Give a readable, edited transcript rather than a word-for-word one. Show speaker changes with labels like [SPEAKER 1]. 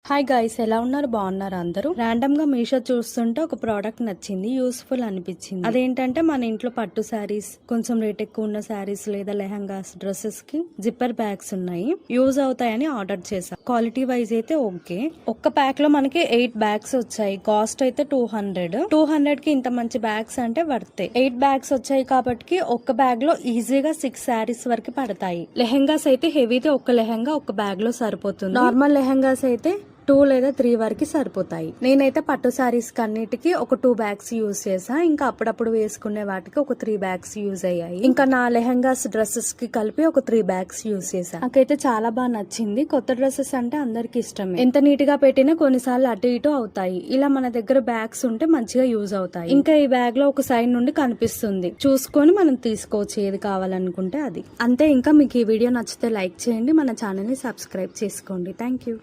[SPEAKER 1] Hi guys, ఎలా ఉన్నారు? బాగున్నారు అందరూ? ర్యాండమ్ గా మీషో చూస్తుంటే ఒక ప్రోడక్ట్ నచ్చింది, యూస్ఫుల్ అనిపించింది. అదేంటంటే మన ఇంట్లో పట్టు శారీస్, కొంచెం రేట్ ఎక్కువ ఉన్న శారీస్ లేదా లెహంగాస్, డ్రెస్సెస్ కి జిప్పర్ బ్యాగ్స్ ఉన్నాయి, యూజ్ అవుతాయని ఆర్డర్ చేశా. క్వాలిటీ వైజ్ అయితే ఓకే. ఒక్క ప్యాక్ లో మనకి 8 బ్యాగ్స్ వచ్చాయి. కాస్ట్ అయితే 200 కి ఇంత మంచి బ్యాగ్స్ అంటే వర్తే. 8 బ్యాగ్స్ వచ్చాయి కాబట్టి ఒక్క బ్యాగ్ లో ఈజీగా 6 శారీస్ వరకు పడతాయి. లెహంగాస్ అయితే హెవీతే ఒక్క లెహంగా ఒక బ్యాగ్ లో సరిపోతుంది. నార్మల్ లెహంగాస్ అయితే 2 లేదా 3 వరకు సరిపోతాయి. నేనైతే పట్టు శారీస్ కన్నిటికి ఒక 2 బ్యాగ్స్ యూజ్ చేసా. ఇంకా అప్పుడప్పుడు వేసుకునే వాటికి ఒక 3 బ్యాగ్స్ యూజ్ అయ్యాయి. ఇంకా నా లెహంగాస్, డ్రెస్సెస్ కి కలిపి ఒక 3 బ్యాగ్స్ యూజ్ చేసా. నాకైతే చాలా బాగా నచ్చింది. కొత్త డ్రెస్సెస్ అంటే అందరికి ఇష్టమే. ఎంత నీట్ గా పెట్టినా కొన్నిసార్లు అటు ఇటు అవుతాయి. ఇలా మన దగ్గర బ్యాగ్స్ ఉంటే మంచిగా యూజ్ అవుతాయి. ఇంకా ఈ బ్యాగ్ లో ఒక సైడ్ నుండి కనిపిస్తుంది, చూసుకొని మనం తీసుకోవచ్చు ఏది కావాలనుకుంటే అది. అంతే. ఇంకా మీకు ఈ వీడియో నచ్చితే లైక్ చేయండి, మన ఛానల్ ని సబ్స్క్రైబ్ చేసుకోండి. Thank you.